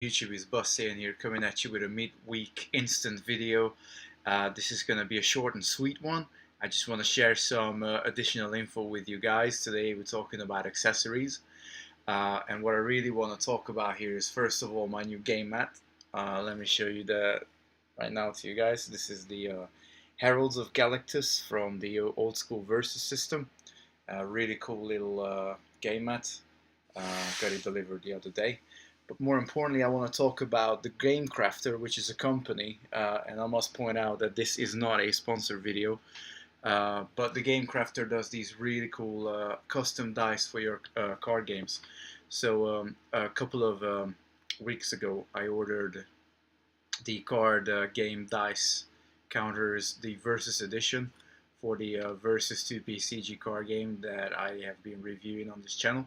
YouTube is Saiyan here, coming at you with a midweek instant video. This is going to be a short and sweet one. I just want to share some additional info with you guys. Today we're talking about accessories. And what I really want to talk about here is, first of all, my new game mat. Let me show you that right now to you guys. This is the Heralds of Galactus from the old school Versus system. Really cool little game mat. Got it delivered the other day. But more importantly, I want to talk about the Game Crafter, which is a company, and I must point out that this is not a sponsor video. But the Game Crafter does these really cool custom dice for your card games. So a couple of weeks ago, I ordered the card game dice counters, the Versus edition, for the Versus 2P CG card game that I have been reviewing on this channel.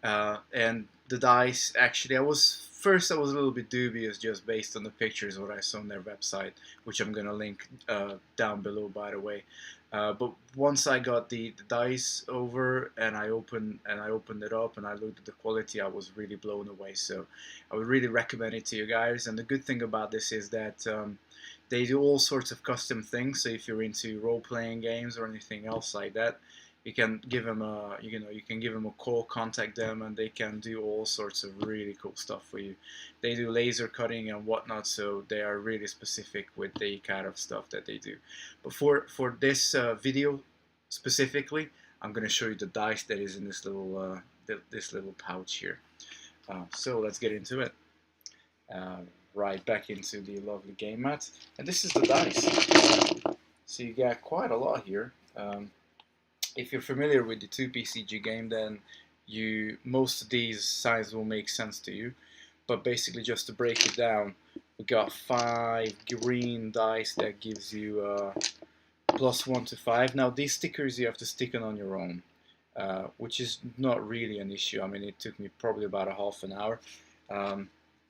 And the dice, actually, I was a little bit dubious just based on the pictures what I saw on their website, which I'm gonna link down below, by the way. But once I got the dice over and I opened it up and I looked at the quality, I was really blown away. So I would really recommend it to you guys. And the good thing about this is that they do all sorts of custom things. So if you're into role-playing games or anything else like that, you can give them a call, contact them, and they can do all sorts of really cool stuff for you. They do laser cutting and whatnot, so they are really specific with the kind of stuff that they do. But for this video specifically, I'm going to show you the dice that is in this little pouch here. So let's get into it. Right back into the lovely game mat, and this is the dice. So you got quite a lot here. If you're familiar with the 2P CG game, then most of these signs will make sense to you. But basically, just to break it down, we got 5 green dice that gives you +1 to 5. Now these stickers you have to stick on your own, which is not really an issue. I mean, it took me probably about a half an hour.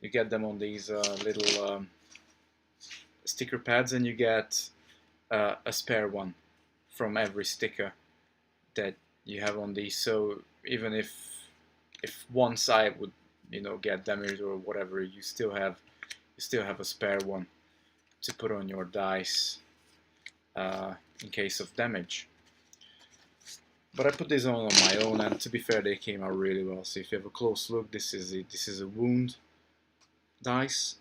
You get them on these little sticker pads, and you get a spare one from every sticker that you have on these. So even if one side would get damaged or whatever, you still have a spare one to put on your dice in case of damage. But I put these on my own, and to be fair, they came out really well. So if you have a close look, this is a wound dice.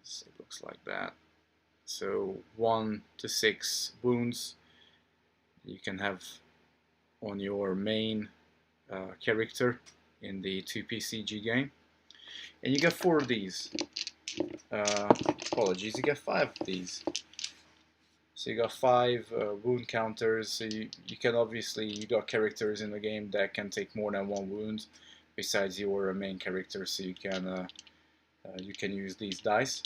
So it looks like that. So 1 to 6 wounds you can have on your main character in the 2P CG game. And you get 4 of these. Apologies, you get 5 of these. So you got 5 wound counters. So you can obviously, you got characters in the game that can take more than 1 wound besides your main character, so you can use these dice.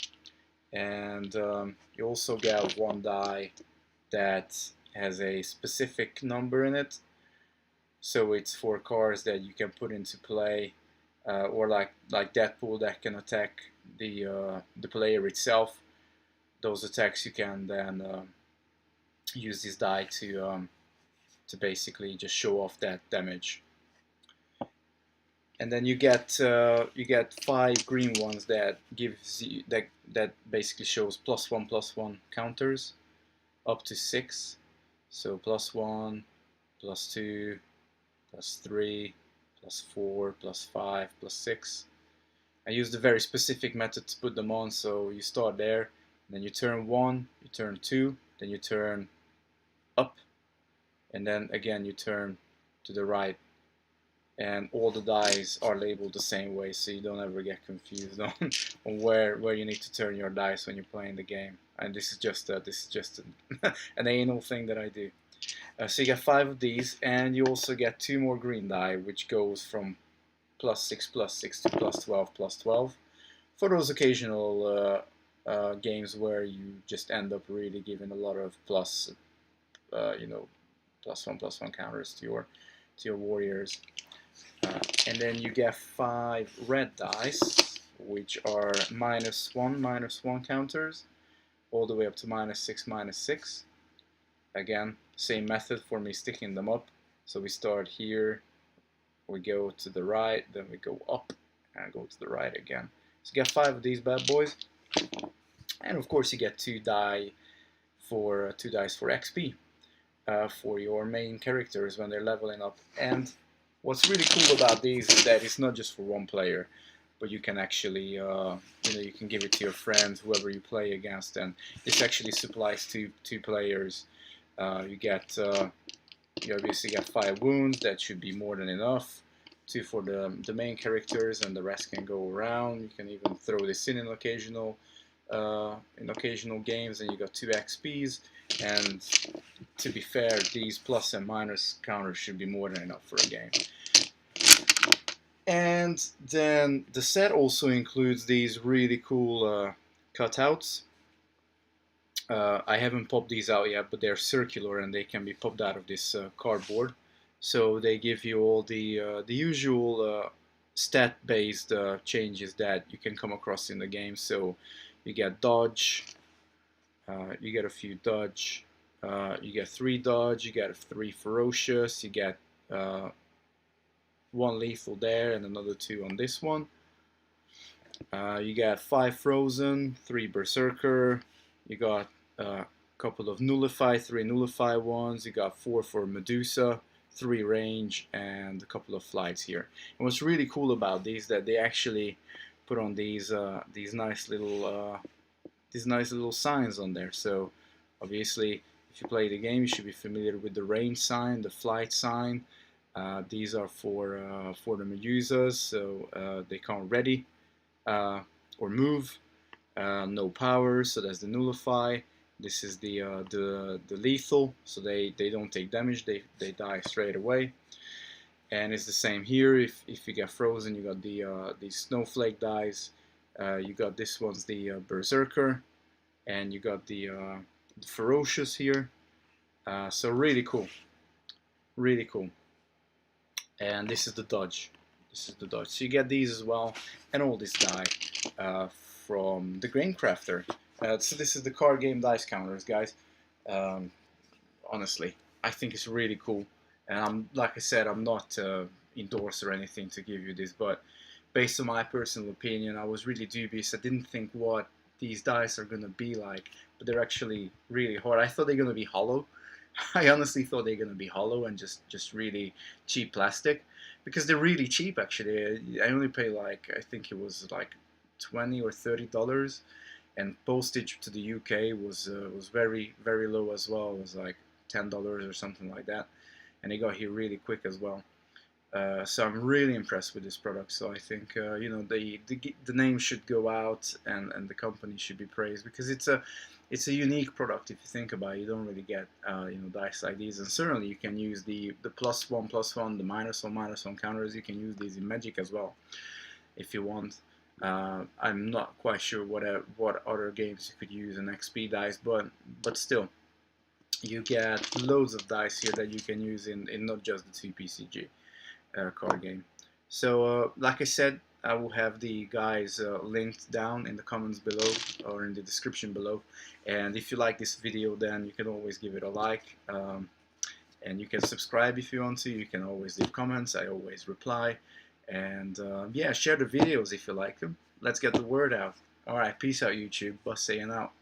And you also get 1 die that has a specific number in it, so it's for cards that you can put into play, or like Deadpool that can attack the player itself. Those attacks you can then use this die to basically just show off that damage. And then you get 5 green ones that gives you that basically shows +1/+1 counters up to 6. So +1, +2, +3, +4, +5, +6. I used a very specific method to put them on. So you start there, and then you turn 1, you turn 2, then you turn up, and then again you turn to the right. And all the dice are labeled the same way, so you don't ever get confused on where you need to turn your dice when you're playing the game. And this is just an anal thing that I do. So you get 5 of these, and you also get 2 more green die, which goes from +6/+6 to +12/+12 for those occasional games where you just end up really giving a lot of +1/+1 counters to your warriors. And then you get 5 red dice, which are -1/-1 counters, all the way up to -6/-6. Again, same method for me sticking them up. So we start here, we go to the right, then we go up, and go to the right again. So you get 5 of these bad boys, and of course you get 2 dice for XP for your main characters when they're leveling up. And what's really cool about these is that it's not just for one player, but you can actually, you can give it to your friends, whoever you play against, and this actually supplies two players. You obviously get 5 wounds. That should be more than enough. 2 for the main characters, and the rest can go around. You can even throw this in occasional games, and you got 2 XPs. And to be fair, these plus and minus counters should be more than enough for a game. And then the set also includes these really cool cutouts. I haven't popped these out yet, but they're circular and they can be popped out of this cardboard. So they give you all the usual stat-based changes that you can come across in the game. So you get dodge, you get a few dodge, you get 3 dodge, you get 3 ferocious, you get 1 lethal there and another 2 on this one. You got 5 frozen, 3 berserker, you got a couple of nullify, 3 nullify ones, you got 4 for Medusa, 3 range, and a couple of flights here. And what's really cool about these that they actually put on these nice little signs on there. So obviously, if you play the game, you should be familiar with the range sign, the flight sign. These are for the Medusas, so they can't ready or move. No power, so that's the nullify. This is the lethal, so they don't take damage, they die straight away. And it's the same here. If you get frozen, you got the snowflake dice. You got this one's the berserker, and you got the ferocious here. So really cool, really cool. And this is the dodge. This is the dodge. So you get these as well, and all this die from the Grain Crafter. So this is the card game dice counters, guys. Honestly, I think it's really cool. And like I said, I'm not endorsed or anything to give you this, but based on my personal opinion, I was really dubious. I didn't think what these dice are gonna be like, but they're actually really hard. I thought they're gonna be hollow. I honestly thought they're gonna be hollow and just really cheap plastic, because they're really cheap actually. I only pay like, I think it was like $20 or $30. And postage to the UK was very low as well. It was like $10 or something like that, and it got here really quick as well. So I'm really impressed with this product. So I think the name should go out, and the company should be praised, because it's a unique product. If you think about it, you don't really get dice like these, and certainly you can use the +1/+1, the -1/-1 counters. You can use these in Magic as well if you want. I'm not quite sure what other games you could use an XP dice, but still, you get loads of dice here that you can use in not just the TPCG card game. So like I said, I will have the guys linked down in the comments below or in the description below. And if you like this video, then you can always give it a like, and you can subscribe if you want to. You can always leave comments. I always reply. And yeah, share the videos if you like them. Let's get the word out. Alright, peace out YouTube. Saiyan out.